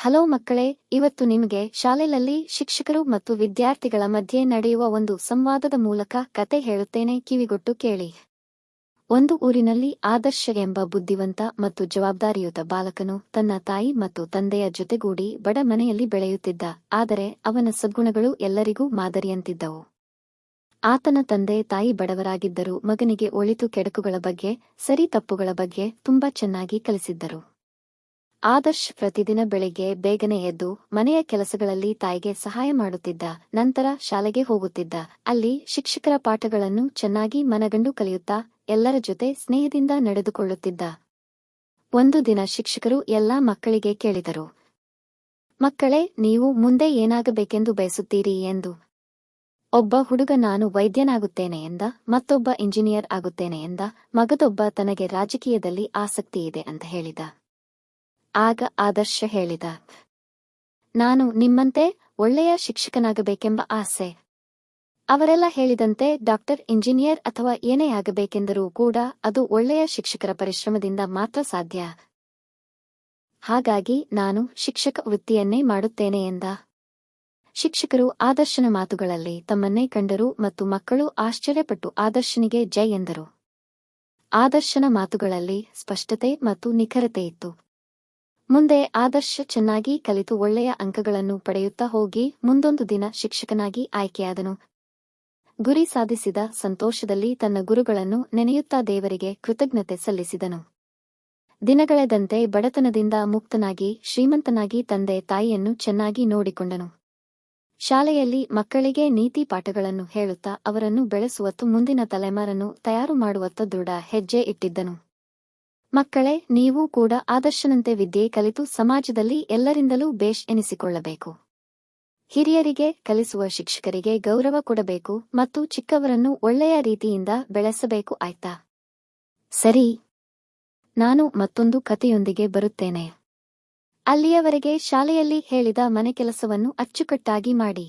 Hello ಮಕ್ಕಳೇ, ಇವತ್ತು ನಿಮಗೆ ಶಾಲೆಯಲ್ಲಿ ಶಿಕ್ಷಕರು ಮತ್ತು ವಿದ್ಯಾರ್ಥಿಗಳ ಮಧ್ಯೆ ನಡೆಯುವ ಒಂದು ಸಂವಾದದ ಮೂಲಕ ಕತೆ ಹೇಳುತ್ತೇನೆ, ಕಿವಿಗೊಟ್ಟು ಕೇಳಿ. ಒಂದು ಊರಿನಲ್ಲಿ ಆದರ್ಶ ಎಂಬ ಬುದ್ಧಿವಂತ ಮತ್ತು ಜವಾಬ್ದಾರಿಯುತ ಬಾಲಕನು ತನ್ನ ತಾಯಿ ಮತ್ತು ತಂದೆಯ ಜೊತೆಗೂಡಿ ಬಡ ಮನೆಯಲ್ಲಿ ಬೆಳೆಯುತ್ತಿದ್ದ. ಆದರೆ ಅವನ ಸದ್ಗುಣಗಳು ಎಲ್ಲರಿಗೂ ಮಾದರಿಯಂತಿದ್ದವು. ಆತನ ತಂದೆ ತಾಯಿ ಬಡವರಾಗಿದ್ದರೂ ಮಗನಿಗೆ ಒಳಿತು ಕೆಡುಕುಗಳ ಬಗ್ಗೆ, ಸರಿ ತಪ್ಪುಗಳ ಬಗ್ಗೆ ತುಂಬಾ ಚೆನ್ನಾಗಿ ಕಲಿಸಿದ್ದರು. ಆದರ್ಶ್ ಪ್ರತಿದಿನ ಬೆಳಿಗ್ಗೆ ಬೇಗನೆ ಎದ್ದು ಮನೆಯ ಕೆಲಸಗಳಲ್ಲಿ ತಾಯಿಗೆ ಸಹಾಯ ಮಾಡುತ್ತಿದ್ದ. ನಂತರ ಶಾಲೆಗೆ ಹೋಗುತ್ತಿದ್ದ. ಅಲ್ಲಿ ಶಿಕ್ಷಕರ ಪಾಠಗಳನ್ನು ಚೆನ್ನಾಗಿ ಮನಗಂಡು ಕಲಿಯುತ್ತಾ ಎಲ್ಲರ ಜೊತೆ ಸ್ನೇಹದಿಂದ ನಡೆದುಕೊಳ್ಳುತ್ತಿದ್ದ. ಒಂದು ದಿನ ಶಿಕ್ಷಕರು ಎಲ್ಲಾ ಮಕ್ಕಳಿಗೆ ಕೇಳಿದರು, ಮಕ್ಕಳೇ, ನೀವು ಮುಂದೆ ಏನಾಗಬೇಕೆಂದು ಬಯಸುತ್ತೀರಿ ಎಂದು. ಒಬ್ಬ ಹುಡುಗ ನಾನು ವೈದ್ಯನಾಗುತ್ತೇನೆ ಎಂದ, ಮತ್ತೊಬ್ಬ ಇಂಜಿನಿಯರ್ ಆಗುತ್ತೇನೆ ಎಂದ, ಮಗದೊಬ್ಬ ತನಗೆ ರಾಜಕೀಯದಲ್ಲಿ ಆಸಕ್ತಿ ಇದೆ ಅಂತ ಹೇಳಿದ. ಆಗ ಆದರ್ಶ ಹೇಳಿದ, ನಾನು ನಿಮ್ಮಂತೆ ಒಳ್ಳೆಯ ಶಿಕ್ಷಕನಾಗಬೇಕೆಂಬ ಆಸೆ. ಅವರೆಲ್ಲ ಹೇಳಿದಂತೆ ಡಾಕ್ಟರ್, ಇಂಜಿನಿಯರ್ ಅಥವಾ ಏನೇ ಆಗಬೇಕೆಂದರೂ ಕೂಡ ಅದು ಒಳ್ಳೆಯ ಶಿಕ್ಷಕರ ಪರಿಶ್ರಮದಿಂದ ಮಾತ್ರ ಸಾಧ್ಯ. ಹಾಗಾಗಿ ನಾನು ಶಿಕ್ಷಕ ವೃತ್ತಿಯನ್ನೇ ಮಾಡುತ್ತೇನೆ ಎಂದ. ಶಿಕ್ಷಕರು ಆದರ್ಶನ ಮಾತುಗಳಲ್ಲಿ ತಮ್ಮನ್ನೇ ಕಂಡರು ಮತ್ತು ಮಕ್ಕಳು ಆಶ್ಚರ್ಯಪಟ್ಟು ಆದರ್ಶನಿಗೆ ಜೈ ಎಂದರು. ಆದರ್ಶನ ಮಾತುಗಳಲ್ಲಿ ಸ್ಪಷ್ಟತೆ ಮತ್ತು ನಿಖರತೆ ಇತ್ತು. ಮುಂದೆ ಆದರ್ಶ ಚೆನ್ನಾಗಿ ಕಲಿತು ಒಳ್ಳೆಯ ಅಂಕಗಳನ್ನು ಪಡೆಯುತ್ತಾ ಹೋಗಿ ಮುಂದೊಂದು ದಿನ ಶಿಕ್ಷಕನಾಗಿ ಆಯ್ಕೆಯಾದನು. ಗುರಿ ಸಾಧಿಸಿದ ಸಂತೋಷದಲ್ಲಿ ತನ್ನ ಗುರುಗಳನ್ನು ನೆನೆಯುತ್ತಾ ದೇವರಿಗೆ ಕೃತಜ್ಞತೆ ಸಲ್ಲಿಸಿದನು. ದಿನಗಳೆದಂತೆ ಬಡತನದಿಂದ ಮುಕ್ತನಾಗಿ ಶ್ರೀಮಂತನಾಗಿ ತಂದೆ ತಾಯಿಯನ್ನು ಚೆನ್ನಾಗಿ ನೋಡಿಕೊಂಡನು. ಶಾಲೆಯಲ್ಲಿ ಮಕ್ಕಳಿಗೆ ನೀತಿ ಪಾಠಗಳನ್ನು ಹೇಳುತ್ತಾ ಅವರನ್ನು ಬೆಳೆಸುವತ್ತು ಮುಂದಿನ ತಲೆಮಾರನ್ನು ತಯಾರು ಮಾಡುವತ್ತ ದೃಢ ಹೆಜ್ಜೆ ಇಟ್ಟಿದ್ದನು. ಮಕ್ಕಳೇ, ನೀವು ಕೂಡ ಆದರ್ಶನಂತೆ ವಿದ್ಯೆ ಕಲಿತು ಸಮಾಜದಲ್ಲಿ ಎಲ್ಲರಿಂದಲೂ ಬೇಷ್ ಎನಿಸಿಕೊಳ್ಳಬೇಕು. ಹಿರಿಯರಿಗೆ ಕಲಿಸುವ ಶಿಕ್ಷಕರಿಗೆ ಗೌರವ ಕೊಡಬೇಕು ಮತ್ತು ಚಿಕ್ಕವರನ್ನು ಒಳ್ಳೆಯ ರೀತಿಯಿಂದ ಬೆಳೆಸಬೇಕು, ಆಯ್ತಾ? ಸರಿ, ನಾನು ಮತ್ತೊಂದು ಕಥೆಯೊಂದಿಗೆ ಬರುತ್ತೇನೆ. ಅಲ್ಲಿಯವರೆಗೆ ಶಾಲೆಯಲ್ಲಿ ಹೇಳಿದ ಮನೆ ಕೆಲಸವನ್ನು ಅಚ್ಚುಕಟ್ಟಾಗಿ ಮಾಡಿ.